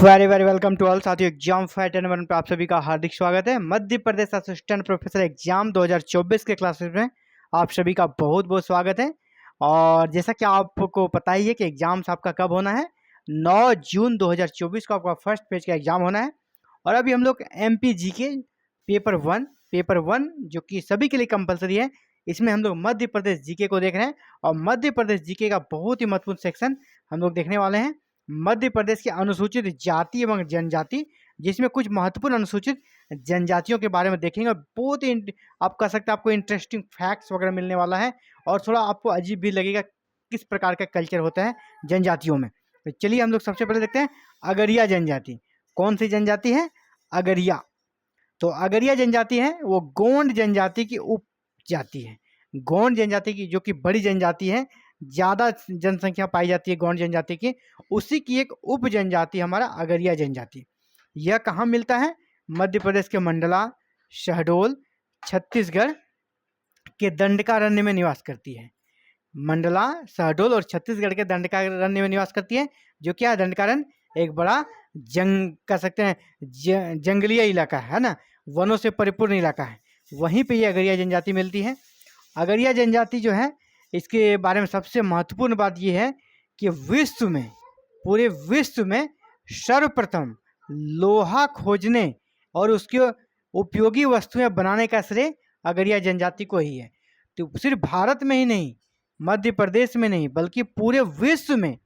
Very very welcome to all साथियों। Exam fight and पे आप सभी का हार्दिक स्वागत है। Madhya Pradesh assistant professor exam 2024 के क्लासेस में आप सभी का बहुत बहुत स्वागत है। और जैसा कि आपको पता ही है कि एग्जाम्स आपका कब होना है, 9 जून 2024 को आपका फर्स्ट पेज का एग्जाम होना है। और अभी हम लोग एमपी के पेपर वन जो कि सभी के लिए कंपलसरी है, इसमें हम लोग मध्य प्रदेश जीके को देख रहे हैं। और मध्य प्रदेश जीके का बहुत ही महत्वपूर्ण सेक्शन हम लोग देखने वाले हैं, मध्य प्रदेश की अनुसूचित जाति एवं जनजाति, जिसमें कुछ महत्वपूर्ण अनुसूचित जनजातियों के बारे में देखेंगे। और बहुत ही आप कह सकते हैं आपको इंटरेस्टिंग फैक्ट्स वगैरह मिलने वाला है, और थोड़ा आपको अजीब भी लगेगा किस प्रकार का कल्चर होता है जनजातियों में। तो चलिए हम लोग सबसे पहले देखते हैं अगरिया जनजाति। कौन सी जनजाति है? अगरिया। तो अगरिया जनजाति है वो गोंड जनजाति की उपजाति है। गोंड जनजाति की जो कि बड़ी जनजाति है, ज़्यादा जनसंख्या पाई जाती है गोंड जनजाति की, उसी की एक उप जनजाति हमारा अगरिया जनजाति। यह कहाँ मिलता है? मध्य प्रदेश के मंडला, शहडोल, छत्तीसगढ़ के दंडकारण्य में निवास करती है। मंडला, शहडोल और छत्तीसगढ़ के दंडकारण्य में निवास करती है। जो क्या है? दंडकारण्य एक बड़ा कह सकते हैं जंगलीय इलाका है ना, वनों से परिपूर्ण इलाका है। वहीं पे ये अगरिया जनजाति मिलती है। अगरिया जनजाति जो है, इसके बारे में सबसे महत्वपूर्ण बात यह है कि विश्व में, पूरे विश्व में सर्वप्रथम लोहा खोजने और उसके उपयोगी वस्तुएं बनाने का श्रेय अगरिया जनजाति को ही है। तो सिर्फ भारत में ही नहीं, मध्य प्रदेश में नहीं, बल्कि पूरे विश्व में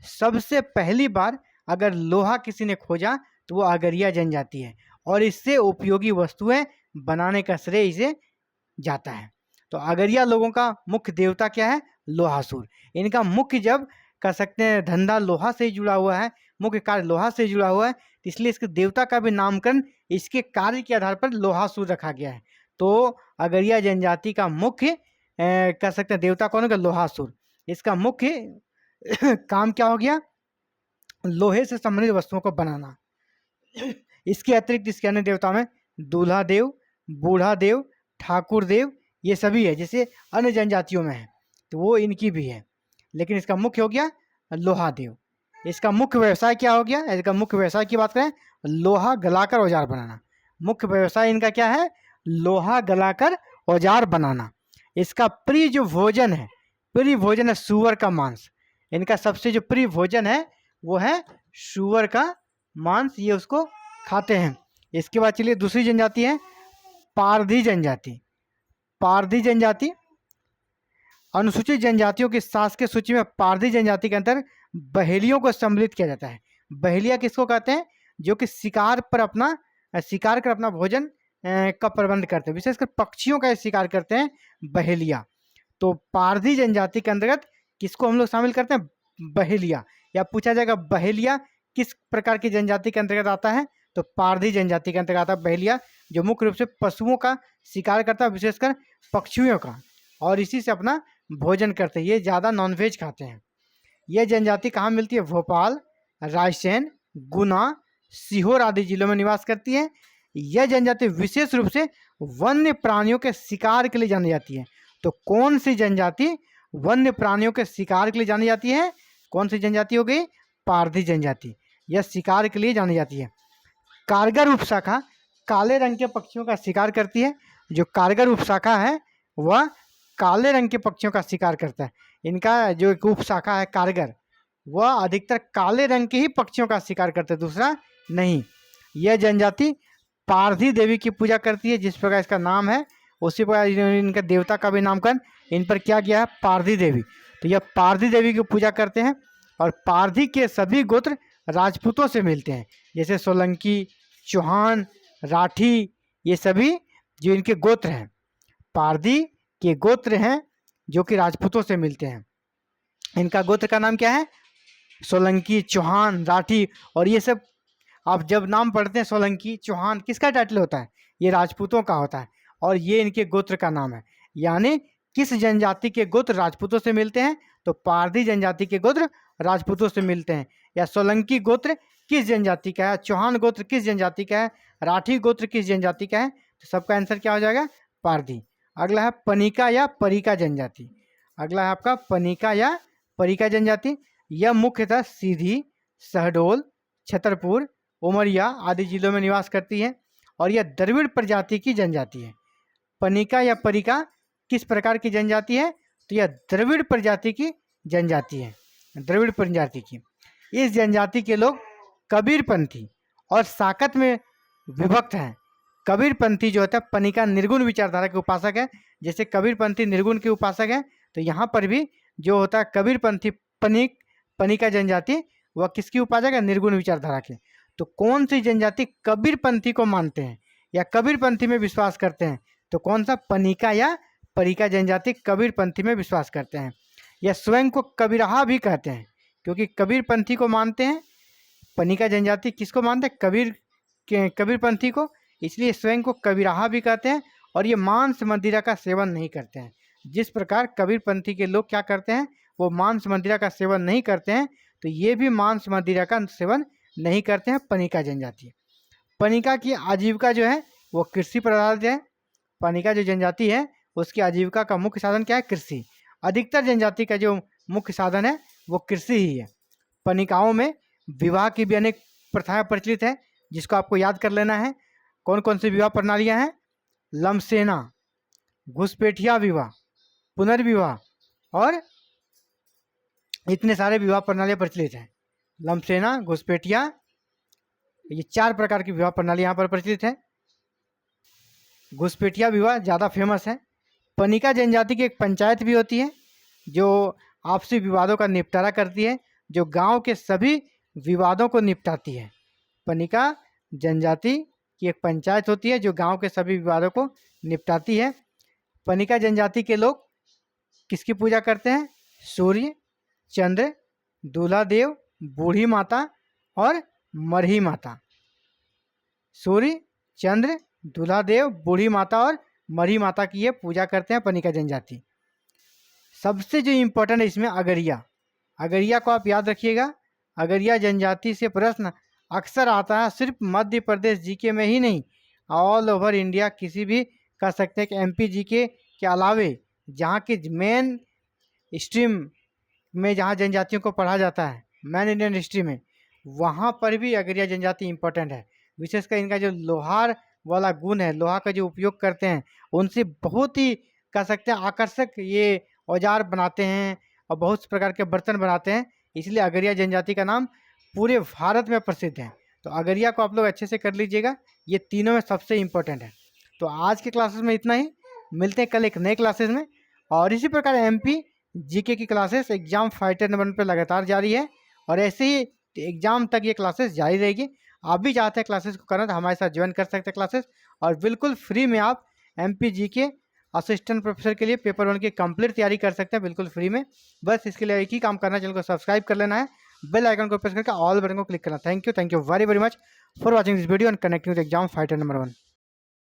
सबसे पहली बार अगर लोहा किसी ने खोजा तो वो अगरिया जनजाति है, और इससे उपयोगी वस्तुएं बनाने का श्रेय इसे जाता है। तो अगरिया लोगों का मुख्य देवता क्या है? लोहासुर। इनका मुख्य, जब कह सकते हैं, धंधा लोहा से ही जुड़ा हुआ है, मुख्य कार्य लोहा से जुड़ा हुआ है, तो इसलिए इसके देवता का भी नामकरण इसके कार्य के आधार पर लोहासुर रखा गया है। तो अगरिया जनजाति का मुख्य कह सकते हैं देवता कौन होगा? लोहासुर। इसका मुख्य काम क्या हो गया? लोहे से संबंधित वस्तुओं को बनाना। इसके अतिरिक्त इसके अन्य देवता में दूल्हा देव, बूढ़ा देव, ठाकुर देव, ये सभी है, जैसे अन्य जनजातियों में है तो वो इनकी भी है। लेकिन इसका मुख्य हो गया लोहा देव। इसका मुख्य व्यवसाय क्या हो गया? इसका मुख्य व्यवसाय की बात करें, लोहा गलाकर औजार बनाना। मुख्य व्यवसाय इनका क्या है? लोहा गलाकर औजार बनाना। इसका प्रिय जो भोजन है, प्रिय भोजन है सूअर का मांस। इनका सबसे जो प्रिय भोजन है वो है सूअर का मांस, ये उसको खाते हैं। इसके बाद चलिए दूसरी जनजाति है पारधी जनजाति। पारधी जनजाति अनुसूचित जनजातियों की शासकीय सूची में पारधी जनजाति के अंतर बहेलियों को सम्मिलित किया जाता है। बहेलिया किसको कहते हैं? जो कि शिकार कर अपना भोजन का प्रबंध करते हैं, विशेषकर पक्षियों का शिकार करते हैं बहेलिया। तो पारधी जनजाति के अंतर्गत किसको हम लोग शामिल करते हैं? बहेलिया। या पूछा जाएगा बहेलिया किस प्रकार की जनजाति के अंतर्गत आता है, तो पारधी जनजाति के अंतर्गत आता है बहेलिया, जो मुख्य रूप से पशुओं का शिकार करता है, विशेषकर पक्षियों का, और इसी से अपना भोजन करते हैं। ये ज़्यादा नॉनवेज खाते हैं। यह जनजाति कहाँ मिलती है? भोपाल, रायसेन, गुना, सीहोर आदि जिलों में निवास करती है। यह जनजाति विशेष रूप से वन्य प्राणियों के शिकार के लिए जानी जाती है। तो कौन सी जनजाति वन्य प्राणियों के शिकार के लिए जानी जाती है? कौन सी जनजाति हो गई? पारधी जनजाति। यह शिकार के लिए जानी जाती है। कारगर उपशाखा काले रंग के पक्षियों का शिकार करती है। जो कारगर उपशाखा है वह काले रंग के पक्षियों का शिकार करता है। इनका जो एक उपशाखा है कारगर, वह अधिकतर काले रंग के ही पक्षियों का शिकार करते हैं, दूसरा नहीं। यह जनजाति पारधी देवी की पूजा करती है, जिस प्रकार इसका नाम है उसी प्रकार इनका देवता का भी नामकरण इन पर किया गया है, पारधी देवी। तो यह पारधी देवी की पूजा करते हैं। और पारधी के सभी गोत्र राजपूतों से मिलते हैं, जैसे सोलंकी, चौहान, राठी, ये सभी जो इनके गोत्र हैं, पारधी के गोत्र हैं जो कि राजपूतों से मिलते हैं। इनका गोत्र का नाम क्या है? सोलंकी, चौहान, राठी। और ये सब आप जब नाम पढ़ते हैं सोलंकी, चौहान, किसका टाइटल होता है? ये राजपूतों का होता है, और ये इनके गोत्र का नाम है। यानी किस जनजाति के गोत्र राजपूतों से मिलते हैं? तो पारधी जनजाति के गोत्र राजपूतों से मिलते हैं। या सोलंकी गोत्र किस जनजाति का है? चौहान गोत्र किस जनजाति का है? राठी गोत्र किस जनजाति का है? तो सबका आंसर क्या हो जाएगा? पारधी। अगला है पनिका या परिका जनजाति। अगला है आपका पनिका या परिका जनजाति। यह मुख्यतः सीधी, शहडोल, छतरपुर, उमरिया आदि जिलों में निवास करती है और यह द्रविड़ प्रजाति की जनजाति है। पनिका या परिका किस प्रकार की जनजाति है? तो यह द्रविड़ प्रजाति की जनजाति है, द्रविड़ प्रजाति की। इस जनजाति के लोग कबीरपंथी और साकत में विभक्त हैं। कबीरपंथी जो होता है पनिका निर्गुण विचारधारा के उपासक है। जैसे कबीरपंथी निर्गुण के उपासक है, तो यहाँ पर भी जो होता है कबीरपंथी पनिका जनजाति वह किसकी उपासक है? निर्गुण विचारधारा के। तो कौन सी जनजाति कबीरपंथी को मानते हैं या कबीरपंथी में विश्वास करते हैं? तो कौन सा? पनिका या परिका जनजाति कबीरपंथी में विश्वास करते हैं। यह स्वयं को कबीरहा भी कहते हैं, क्योंकि कबीरपंथी को मानते हैं। पनिका जनजाति किसको मानते हैं? कबीरपंथी को, इसलिए स्वयं को कबीरहा भी कहते हैं। और ये मांस मदिरा का सेवन नहीं करते हैं। जिस प्रकार कबीरपंथी के लोग क्या करते हैं, वो मांस मदिरा का सेवन नहीं करते हैं, तो ये भी मांस मदिरा का सेवन नहीं करते हैं पनिका जनजाति। पनिका की आजीविका जो है वो कृषि पर आधारित है। पनिका जो जनजाति है उसकी आजीविका का मुख्य साधन क्या है? कृषि। अधिकतर जनजाति का जो मुख्य साधन है वो कृषि ही है। पनिकाओं में विवाह की भी अनेक प्रथाएं प्रचलित है, जिसको आपको याद कर लेना है। कौन कौन सी विवाह प्रणालियां हैं? लमसेना, घुसपैठिया विवाह, पुनर्विवाह और इतने सारे विवाह प्रणालियां प्रचलित हैं। लमसेना, घुसपैठिया, ये 4 प्रकार की विवाह प्रणाली यहाँ पर प्रचलित है। घुसपैठिया विवाह ज़्यादा फेमस है। पनिका जनजाति की एक पंचायत भी होती है जो आपसी विवादों का निपटारा करती है, जो गांव के सभी विवादों को निपटाती है। पनिका जनजाति की एक पंचायत होती है जो गांव के सभी विवादों को निपटाती है। पनिका जनजाति के लोग किसकी पूजा करते हैं? सूर्य, चंद्र, दूल्हा देव, बूढ़ी माता और मरही माता। सूर्य, चंद्र, दूल्हा देव, बूढ़ी माता और मरही माता की ये पूजा करते हैं पनिका जनजाति। सबसे जो इम्पोर्टेंट है इसमें अगरिया। अगरिया को आप याद रखिएगा। अगरिया जनजाति से प्रश्न अक्सर आता है, सिर्फ मध्य प्रदेश जीके में ही नहीं, ऑल ओवर इंडिया किसी भी कह सकते हैं कि एमपी जीके के अलावे जहाँ की मेन स्ट्रीम में जहाँ जनजातियों को पढ़ा जाता है, मेन इंडियन हिस्ट्री में, वहाँ पर भी अगरिया जनजाति इम्पोर्टेंट है। विशेषकर इनका जो लोहार वाला गुण है, लोहा का जो उपयोग करते हैं, उनसे बहुत ही कह सकते हैं आकर्षक ये औजार बनाते हैं और बहुत प्रकार के बर्तन बनाते हैं। इसलिए अगरिया जनजाति का नाम पूरे भारत में प्रसिद्ध है। तो अगरिया को आप लोग अच्छे से कर लीजिएगा, ये तीनों में सबसे इम्पोर्टेंट है। तो आज के क्लासेस में इतना ही, मिलते हैं कल एक नए क्लासेस में। और इसी प्रकार एमपी जीके की क्लासेस एग्जाम फाइटर नंबर पर लगातार जारी है और ऐसे ही एग्जाम तक ये क्लासेस जारी रहेगी। आप भी चाहते हैं क्लासेस को करना तो हमारे साथ ज्वाइन कर सकते हैं क्लासेस, और बिल्कुल फ्री में आप एमपी जीके असिस्टेंट प्रोफेसर के लिए पेपर 1 की कंप्लीट तैयारी कर सकते हैं बिल्कुल फ्री में। बस इसके लिए एक ही काम करना है, चैनल को सब्सक्राइब कर लेना है, बेल आइकन को प्रेस करके ऑल बटन को क्लिक करना। Thank you very very much for watching this video and connecting with exam fighter number 1।